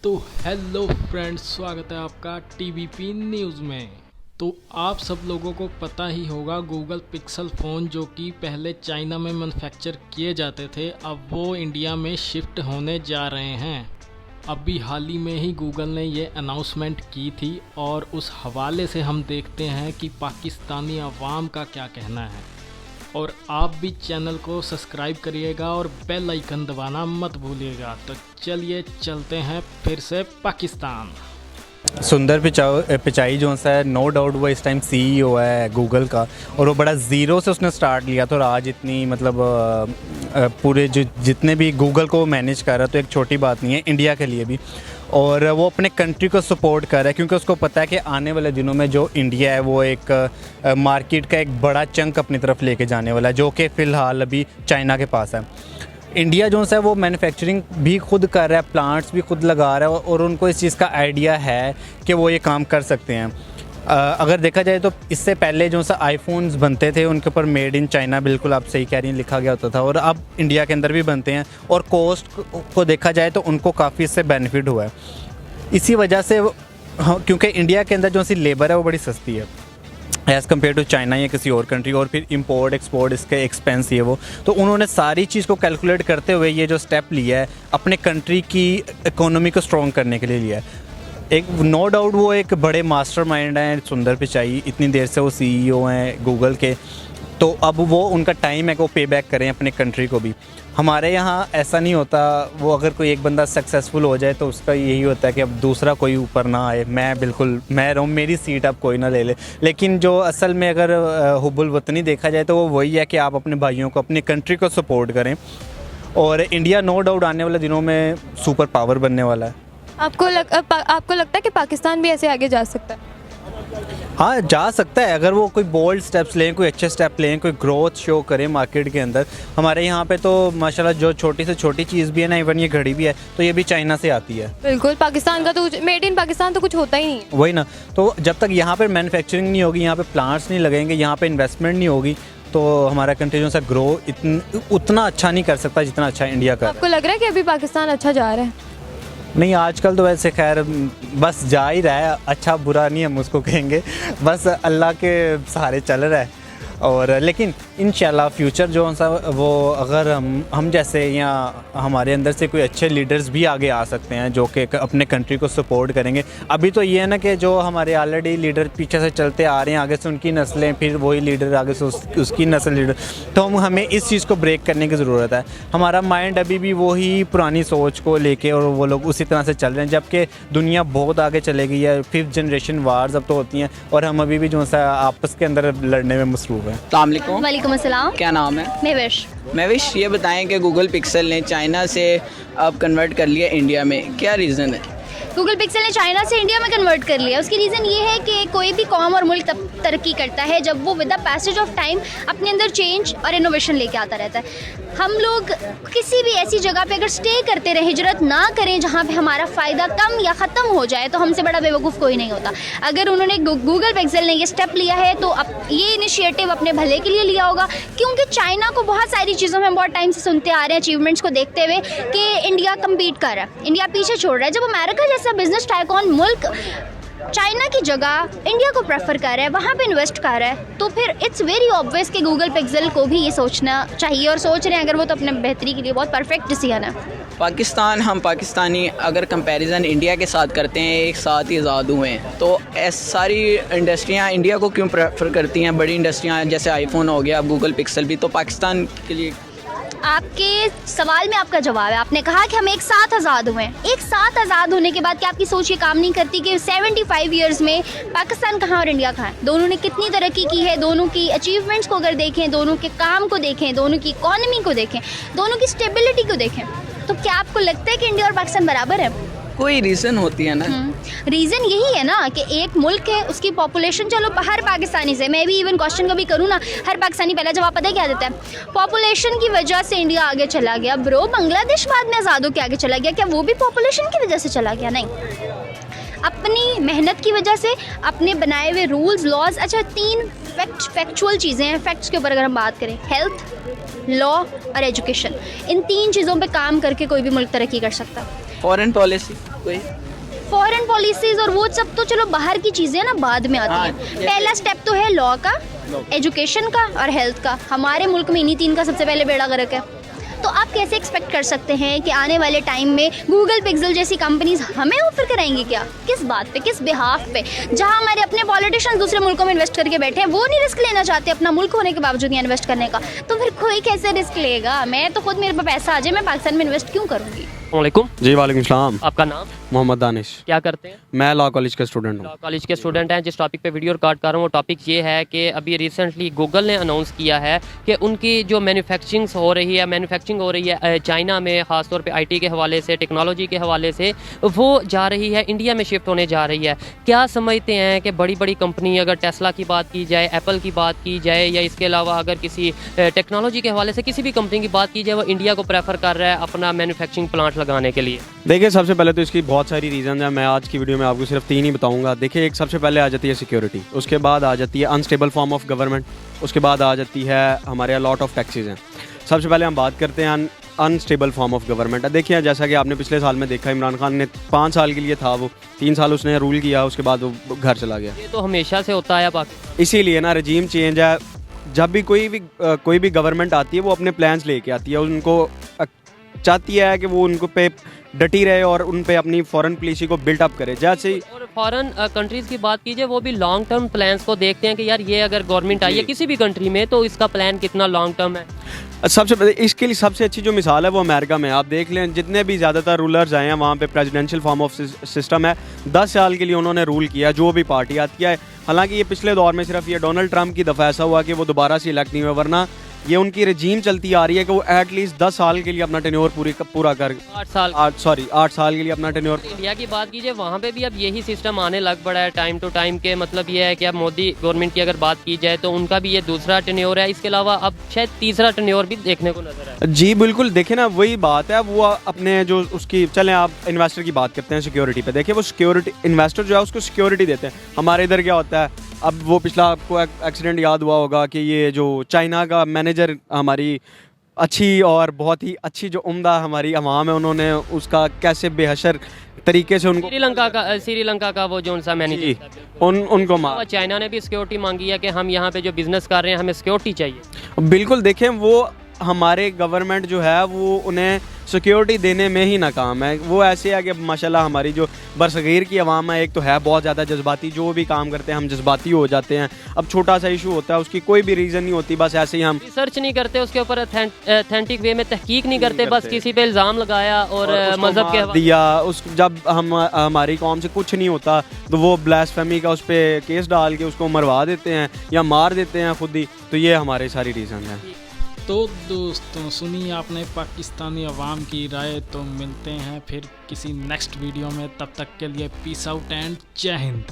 तो hello friends, स्वागत है आपका टीवीपी न्यूज़ में। तो आप सब लोगों को पता ही होगा, गूगल पिक्सल फ़ोन जो कि पहले चाइना में मैन्युफैक्चर किए जाते थे, अब वो इंडिया में शिफ्ट होने जा रहे हैं। अभी हाल ही में ही गूगल ने ये अनाउंसमेंट की थी और उस हवाले से हम देखते हैं कि पाकिस्तानी अवाम का क्या कहना है। और आप भी चैनल को सब्सक्राइब करिएगा और बेल आइकन दबाना मत भूलिएगा। तो चलिए चलते हैं फिर से पाकिस्तान। सुंदर पिचाई जो है नो डाउट वो इस टाइम CEO है गूगल का, और वो बड़ा ज़ीरो से उसने स्टार्ट लिया था और आज इतनी मतलब पूरे जो जितने भी गूगल को मैनेज कर रहा है, तो एक छोटी बात नहीं है इंडिया के लिए भी। और वो अपने कंट्री को सपोर्ट कर रहा है क्योंकि उसको पता है कि आने वाले दिनों में जो इंडिया है वो एक मार्केट का एक बड़ा चंक अपनी तरफ लेके जाने वाला है, जो कि फ़िलहाल अभी चाइना के पास है। इंडिया जो है वो मैन्युफैक्चरिंग भी खुद कर रहा है, प्लांट्स भी खुद लगा रहा है और उनको इस चीज़ का आइडिया है कि वो ये काम कर सकते हैं। अगर देखा जाए तो इससे पहले जो सा आईफोन्स बनते थे उनके ऊपर मेड इन चाइना, बिल्कुल आप सही कह रही हैं, लिखा गया होता था, और अब इंडिया के अंदर भी बनते हैं और कॉस्ट को देखा जाए तो उनको काफ़ी इससे बेनिफिट हुआ है। इसी वजह से क्योंकि इंडिया के अंदर जो सी लेबर है वो बड़ी सस्ती है एज़ कम्पेयर टू चाइना या किसी और कंट्री, और फिर इंपोर्ट एक्सपोर्ट इसके एक्सपेंस ये वो, तो उन्होंने सारी चीज़ को कैलकुलेट करते हुए ये जो स्टेप लिया है अपने कंट्री की इकोनॉमी को स्ट्रॉन्ग करने के लिए लिया है। एक नो डाउट वो एक बड़े मास्टरमाइंड हैं सुंदर पिचाई, इतनी देर से वो CEO हैं गूगल के, तो अब वो उनका टाइम है कि वो पे बैक करें अपने कंट्री को भी। हमारे यहाँ ऐसा नहीं होता, वो अगर कोई एक बंदा सक्सेसफुल हो जाए तो उसका यही होता है कि अब दूसरा कोई ऊपर ना आए, मैं रहूँ, मेरी सीट अब कोई ना ले ले। लेकिन जो असल में अगर हुब्बुल वतनी देखा जाए तो वो वही है कि आप अपने भाइयों को, अपनी कंट्री को सपोर्ट करें, और इंडिया नो डाउट आने वाले दिनों में सुपर पावर बनने वाला है। आपको लगता है कि पाकिस्तान भी ऐसे आगे जा सकता है? हाँ, जा सकता है अगर वो कोई बोल्ड स्टेप्स लें, कोई अच्छे स्टेप लें, कोई ग्रोथ शो करें मार्केट के अंदर। हमारे यहाँ पे तो माशाल्लाह जो छोटी से छोटी चीज़ भी है ना, इवन ये घड़ी भी है, तो ये भी चाइना से आती है। बिल्कुल, पाकिस्तान का तो मेड इन पाकिस्तान तो कुछ होता ही नहीं। वही ना, तो जब तक यहाँ पर मैन्युफैक्चरिंग नहीं होगी, यहाँ पे प्लांट्स नहीं लगेंगे, यहाँ पे इन्वेस्टमेंट नहीं होगी, तो हमारा कंट्री जो सा ग्रो उतना अच्छा नहीं कर सकता जितना अच्छा इंडिया कर। आपको लग रहा है कि अभी पाकिस्तान अच्छा जा रहा है? नहीं, आजकल तो वैसे खैर बस जा ही रहा है, अच्छा बुरा नहीं हम उसको कहेंगे, बस अल्लाह के सहारे चल रहा है। और लेकिन इंशाल्लाह फ्यूचर जो सा वो अगर हम जैसे या हमारे अंदर से कोई अच्छे लीडर्स भी आगे आ सकते हैं जो कि अपने कंट्री को सपोर्ट करेंगे। अभी तो ये है ना कि जो हमारे ऑलरेडी लीडर पीछे से चलते आ रहे हैं, आगे से उनकी नस्लें, फिर वही लीडर आगे से उसकी नस्ल लीडर, तो हमें इस चीज़ को ब्रेक करने की ज़रूरत है। हमारा माइंड अभी भी वही पुरानी सोच को लेके और वो लोग उसी तरह से चल रहे हैं, जबकि दुनिया बहुत आगे चले गई है। 5th जनरेशन वार्स अब तो होती हैं और हम अभी भी जो सा आपस के अंदर लड़ने में मसरूफ़ हैं। वालेकुम अस्सलाम। क्या नाम है? महविश। ये बताएं कि गूगल पिक्सल ने चाइना से अब कन्वर्ट कर लिया इंडिया में, क्या रीज़न है? गूगल पिक्सल ने चाइना से इंडिया में कन्वर्ट कर लिया। उसकी रीज़न ये है कि कोई भी कौम और मुल्क तब तरक्की करता है जब वो with the passage of time अपने अंदर चेंज और इनोवेशन लेके आता रहता है। हम लोग किसी भी ऐसी जगह पे अगर स्टे करते रहें, हिजरत ना करें जहाँ पे हमारा फ़ायदा कम या ख़त्म हो जाए, तो हमसे बड़ा बेवकूफ़ कोई नहीं होता। अगर उन्होंने गूगल पिक्सल ने ये स्टेप लिया है तो अब ये इनिशिएटिव अपने भले के लिए लिया होगा, क्योंकि चाइना को बहुत सारी चीज़ों में हम बहुत टाइम से सुनते आ रहे हैं, अचीवमेंट्स को देखते हुए, कि इंडिया कम्पीट कर रहा है, इंडिया पीछे छोड़ रहा है। जब अमेरिका जैसा बिजनेस टाइकॉन मुल्क चाइना की जगह इंडिया को प्रेफर कर रहा है, वहाँ पे इन्वेस्ट कर रहा है, तो फिर इट्स वेरी ऑब्वियस कि गूगल पिक्सल को भी ये सोचना चाहिए, और सोच रहे हैं अगर वो, तो अपने बेहतरी के लिए बहुत परफेक्ट डिसीजन है। पाकिस्तान, हम पाकिस्तानी अगर कंपैरिजन इंडिया के साथ करते हैं, एक साथ ही आज़ाद हुए हैं, तो ऐसी सारी इंडस्ट्रियाँ इंडिया को क्यों प्रेफर करती हैं? बड़ी इंडस्ट्रियाँ जैसे आईफोन हो गया, गूगल पिक्सल भी, तो पाकिस्तान के लिए। आपके सवाल में आपका जवाब है। आपने कहा कि हम एक साथ आज़ाद हुए हैं। एक साथ आज़ाद होने के बाद क्या आपकी सोच ये काम नहीं करती कि 75 ईयर्स में पाकिस्तान कहाँ और इंडिया कहाँ है? दोनों ने कितनी तरक्की की है, दोनों की अचीवमेंट्स को अगर देखें, दोनों के काम को देखें, दोनों की इकॉनमी को देखें, दोनों की स्टेबिलिटी को देखें, तो क्या आपको लगता है कि इंडिया और पाकिस्तान बराबर है? कोई रीज़न होती है ना। रीज़न यही है ना कि एक मुल्क है, उसकी पॉपुलेशन, चलो हर पाकिस्तानी से, मैं भी इवन क्वेश्चन कभी करूँ ना, हर पाकिस्तानी पहला जवाब पता है क्या देता है? पॉपुलेशन की वजह से इंडिया आगे चला गया। ब्रो, बांग्लादेश बाद में आज़ाद होकर आगे चला गया, क्या वो भी पॉपुलेशन की वजह से चला गया? नहीं, अपनी मेहनत की वजह से, अपने बनाए हुए रूल्स लॉज। अच्छा, 3 फैक्चुअल चीज़ें हैं। फैक्ट्स के ऊपर अगर हम बात करें, हेल्थ, लॉ और एजुकेशन, इन 3 चीज़ों पे काम करके कोई भी मुल्क तरक्की कर सकता है। फॉरेन पॉलिसी कोई? फॉरेन पॉलिसीज और वो सब तो चलो बाहर की चीज़ें ना बाद में आती हैं। पहला स्टेप तो है लॉ का, एजुकेशन का और हेल्थ का। हमारे मुल्क में इन्हीं तीन का सबसे पहले बेड़ा गर्क है। तो आप कैसे एक्सपेक्ट कर सकते हैं कि आने वाले टाइम में गूगल पिक्सल जैसी कंपनीज हमें ऑफर कराएंगी क्या? किस बात पे, किस बिहाफ पे? जहां हमारे अपने पॉलिटिशियंस दूसरे मुल्कों में इन्वेस्ट करके बैठे हैं, वो नहीं रिस्क लेना चाहते अपना मुल्क होने के बावजूद यहाँ इन्वेस्ट करने का, तो फिर कोई कैसे रिस्क लेगा? मैं तो खुद, मेरे पास पैसा आ जाए, मैं पाकिस्तान में इन्वेस्ट क्यों करूँगी? वालेकुम जी वालेकुम सलाम। आपका नाम? मोहम्मद दानिश। क्या करते हैं? मैं लॉ कॉलेज का स्टूडेंट हूँ। लॉ कॉलेज के स्टूडेंट हैं। जिस टॉपिक पे वीडियो रिकॉर्ड कर रहा हूँ वो टॉपिक ये है कि अभी रिसेंटली गूगल ने अनाउंस किया है कि उनकी जो मैन्युफैक्चरिंग हो रही है चाइना में, ख़ासतौर पे आईटी के हवाले से, टेक्नोलॉजी के हवाले से, वो जा रही है इंडिया में शिफ्ट होने जा रही है। क्या समझते हैं कि बड़ी बड़ी कंपनी, अगर टेस्ला की बात की जाए, एप्पल की बात की जाए, या इसके अलावा अगर किसी टेक्नोलॉजी के हवाले से किसी भी कंपनी की बात की जाए, वो इंडिया को प्रेफर कर रहा है अपना मैन्युफैक्चरिंग प्लांट लगाने के लिए? देखिए, सबसे पहले तो इसकी बहुत सारी रीज़न है। मैं आज की वीडियो में आपको सिर्फ 3 ही बताऊंगा। देखिए, एक सबसे पहले आ जाती है सिक्योरिटी, उसके बाद आ जाती है अनस्टेबल फॉर्म ऑफ गवर्नमेंट, उसके बाद आ जाती है हमारे यहाँ लॉट ऑफ टैक्सेस हैं। सबसे पहले हम बात करते हैं अनस्टेबल फॉर्म ऑफ गवर्नमेंट। देखिए, जैसा कि आपने पिछले साल में देखा, इमरान खान ने 5 साल के लिए था, वो 3 साल उसने रूल किया, उसके बाद वो घर चला गया। ये तो हमेशा से होता है पाकिस्तान। इसीलिए ना रजीम चेंज है। जब भी कोई भी गवर्नमेंट आती है, वो अपने प्लान्स लेके आती है, उनको चाहती है कि वो उनको पे डटी रहे और उन पे अपनी फॉरेन पॉलिसी को बिल्ट अप करे। जैसे ही और फॉरेन कंट्रीज़ की बात कीजिए, वो भी लॉन्ग टर्म प्लान्स को देखते हैं कि यार ये अगर गवर्नमेंट आई है किसी भी कंट्री में, तो इसका प्लान कितना लॉन्ग टर्म है। सबसे पहले इसके लिए सबसे अच्छी जो मिसाल है वो अमेरिका में। आप देख लें, जितने भी ज़्यादातर रूलर्स आए हैं वहाँ पे प्रेसिडेंशियल फॉर्म ऑफ सिस्टम है। 10 साल के लिए उन्होंने रूल किया, जो भी पार्टी आती है। हालांकि ये पिछले दौर में सिर्फ ये डोनाल्ड ट्रंप की दफा ऐसा हुआ कि वो दोबारा से इलेक्ट नहीं हुए, वरना ये उनकी रजीम चलती आ रही है कि वो एटलीस्ट 10 साल के लिए अपना टेन्योर पूरा कर 8 साल 8 साल के लिए अपना टेन्योर। इंडिया की बात कीजिए, वहाँ पे भी अब यही सिस्टम आने लग पड़ा है टाइम टू टाइम के। मतलब ये है कि अब मोदी गवर्नमेंट की अगर बात की जाए तो उनका भी ये दूसरा टेन्योर है। इसके अलावा अब शायद तीसरा टेन्योर भी देखने को नजर है। जी बिल्कुल, देखें ना, वही बात है। वो अपने जो उसकी, चलें आप इन्वेस्टर की बात करते हैं सिक्योरिटी पे। देखिए, वो सिक्योरिटी इन्वेस्टर जो है उसको सिक्योरिटी देते हैं। हमारे इधर क्या होता है, अब वो पिछला आपको एक्सीडेंट याद हुआ होगा कि ये जो चाइना का मैनेजर, हमारी अच्छी और बहुत ही अच्छी जो उम्दा हमारी अवाम है, उन्होंने उसका कैसे बेहशर तरीके से उनको श्रीलंका का वो जो सा मैनेजर उनको मार। चाइना ने भी सिक्योरिटी मांगी है कि हम यहाँ पे जो बिजनेस कर रहे हैं हमें सिक्योरिटी चाहिए। बिल्कुल, देखें, वो हमारे गवर्नमेंट जो है वो उन्हें सिक्योरिटी देने में ही नाकाम है। वो ऐसे है कि माशाल्लाह हमारी जो बरसगीर की आवाम है, एक तो है बहुत ज़्यादा जज्बाती, जो भी काम करते हैं हम जज्बाती हो जाते हैं। अब छोटा सा इशू होता है, उसकी कोई भी रीज़न नहीं होती, बस ऐसे ही हम रिसर्च नहीं करते, उसके ऊपर अथेंटिक वे में तहकीक नहीं करते, बस किसी पे इल्ज़ाम लगाया और मजहब के दिया। उस जब हमारी कौम से कुछ नहीं होता तो वो ब्लास्फेमी का उस पर केस डाल के उसको मरवा देते हैं या मार देते हैं खुद ही। तो ये हमारे सारी रीज़न है। तो दोस्तों, सुनिए आपने पाकिस्तानी अवाम की राय। तो मिलते हैं फिर किसी नेक्स्ट वीडियो में, तब तक के लिए पीस आउट एंड जय हिंद।